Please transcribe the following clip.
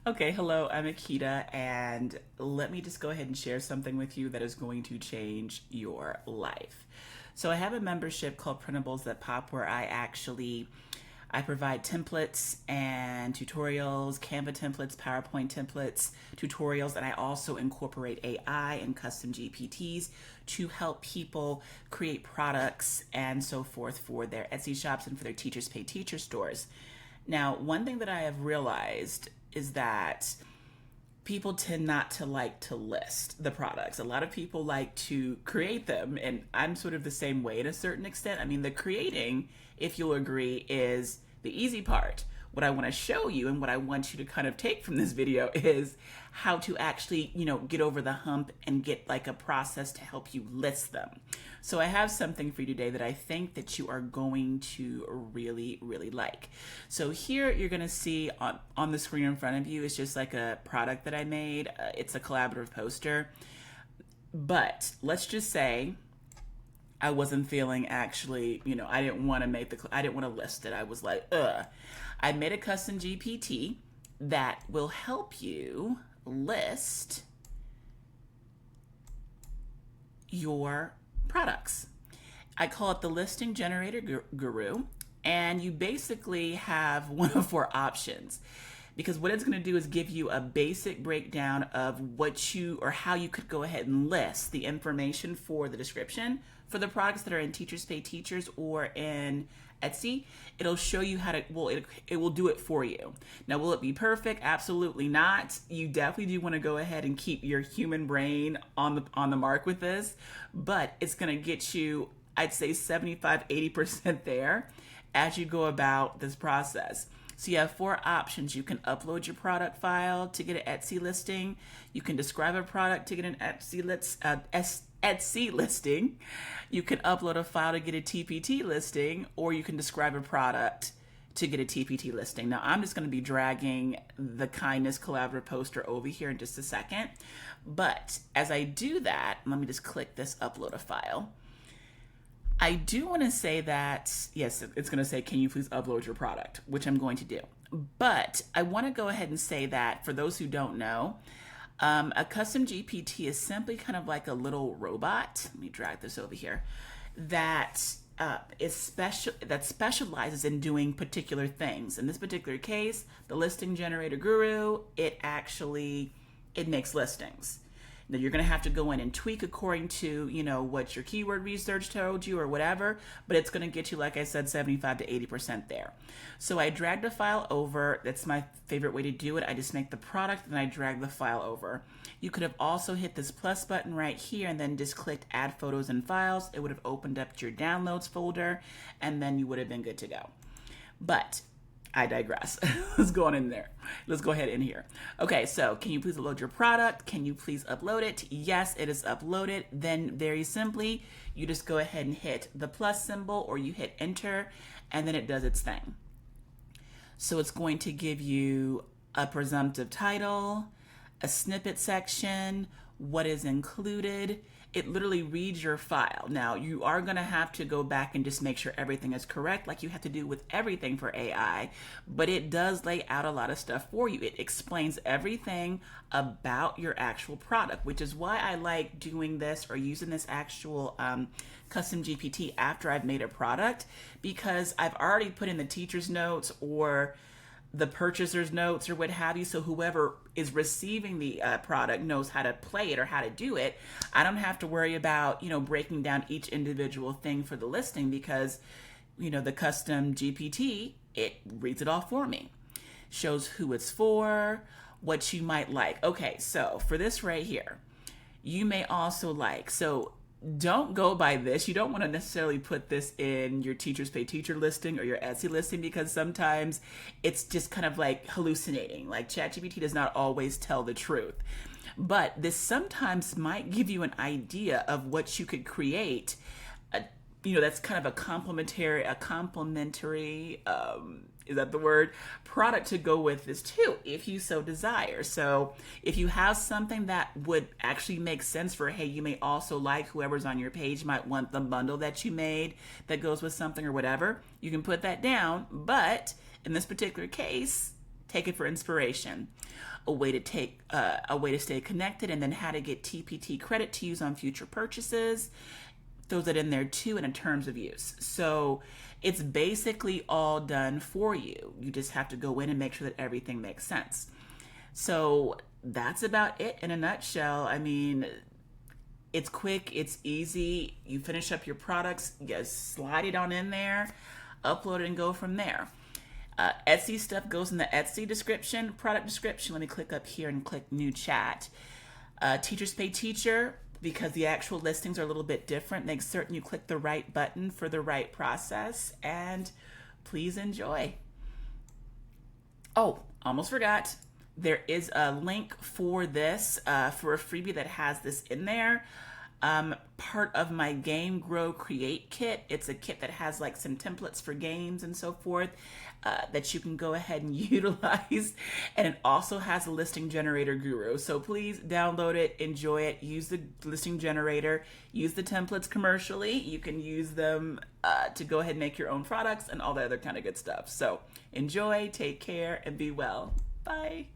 Okay, hello, I'm Akita, and let me just go ahead and share something with you that is going to change your life. So I have a membership called Printables that pop where I provide templates and tutorials, Canva templates, PowerPoint templates, tutorials, and I also incorporate AI and custom GPTs to help people create products and so forth for their Etsy shops and for their teachers pay teacher stores. Now, one thing that I have realized is that people tend not to like to list the products. A lot of people like to create them, and I'm sort of the same way to a certain extent. I mean, the creating, if you'll agree, is the easy part. What I want to show you and what I want you to kind of take from this video is how to actually, get over the hump and get like a process to help you list them. So I have something for you today that I think that you are going to really, really like. So here you're going to see on the screen in front of you is just like a product that I made. It's a collaborative poster. But let's just say I wasn't feeling actually, I didn't want to I didn't want to list it. I was like, ugh. I made a custom GPT that will help you list your products. I call it the listing generator guru, and you basically have one of four options. Because what it's going to do is give you a basic breakdown of how you could go ahead and list the information for the description for the products that are in Teachers Pay Teachers or in Etsy. It'll show you how to, it will do it for you. Now, will it be perfect? Absolutely not. You definitely do want to go ahead and keep your human brain on the mark with this, but it's going to get you, I'd say 75-80% there as you go about this process. So you have four options. You can upload your product file to get an Etsy listing. You can describe a product to get an Etsy listing. You can upload a file to get a TPT listing, or you can describe a product to get a TPT listing. Now, I'm just going to be dragging the Kindness Collaborative poster over here in just a second. But as I do that, let me just click this upload a file. I do want to say that, yes, it's going to say, can you please upload your product, which I'm going to do. But I want to go ahead and say that for those who don't know, a custom GPT is simply kind of like a little robot. Let me drag this over here. That specializes in doing particular things. In this particular case, the listing generator guru, it makes listings. Now you're going to have to go in and tweak according to, what your keyword research told you or whatever, but it's going to get you, like I said, 75 to 80% there. So I dragged the file over. That's my favorite way to do it. I just make the product and I drag the file over. You could have also hit this plus button right here and then just clicked add photos and files. It would have opened up your downloads folder and then you would have been good to go. But I digress. Let's go on in there. Let's go ahead in here. Okay, so can you please upload your product? Can you please upload it? Yes, it is uploaded. Then very simply, you just go ahead and hit the plus symbol or you hit enter and then it does its thing. So it's going to give you a presumptive title, a snippet section, what is included. It literally reads your file. Now, you are going to have to go back and just make sure everything is correct, like you have to do with everything for AI, but it does lay out a lot of stuff for you. It explains everything about your actual product, which is why I like doing this or using this actual custom GPT after I've made a product, because I've already put in the teacher's notes or the purchaser's notes or what have you, so whoever is receiving the product knows how to play it or how to do it. I don't have to worry about, breaking down each individual thing for the listing because, the custom GPT, it reads it all for me. Shows who it's for, what you might like. Okay, so for this right here, you may also like, so don't go by this. You don't want to necessarily put this in your Teachers Pay Teacher listing or your Etsy listing because sometimes it's just kind of like hallucinating. Like ChatGPT does not always tell the truth. But this sometimes might give you an idea of what you could create. That's kind of a complementary, is that the word? Product to go with this too, if you so desire. So if you have something that would actually make sense for, hey, you may also like whoever's on your page might want the bundle that you made that goes with something or whatever, you can put that down. But in this particular case, take it for inspiration. A way to stay connected, and then how to get TPT credit to use on future purchases. Throws it in there too, and in terms of use. So it's basically all done for you. You just have to go in and make sure that everything makes sense. So that's about it in a nutshell. I mean, it's quick, it's easy. You finish up your products, you slide it on in there, upload it, and go from there. Etsy stuff goes in the Etsy description, product description. Let me click up here and click new chat. Teachers Pay Teacher, because the actual listings are a little bit different. Make certain you click the right button for the right process, and please enjoy. Oh, almost forgot. There is a link for this, for a freebie that has this in there. Part of my Game Grow Create kit. It's a kit that has like some templates for games and so forth that you can go ahead and utilize. And it also has a listing generator guru. So please download it, enjoy it, use the listing generator, use the templates commercially. You can use them to go ahead and make your own products and all the other kind of good stuff. So enjoy, take care, and be well. Bye.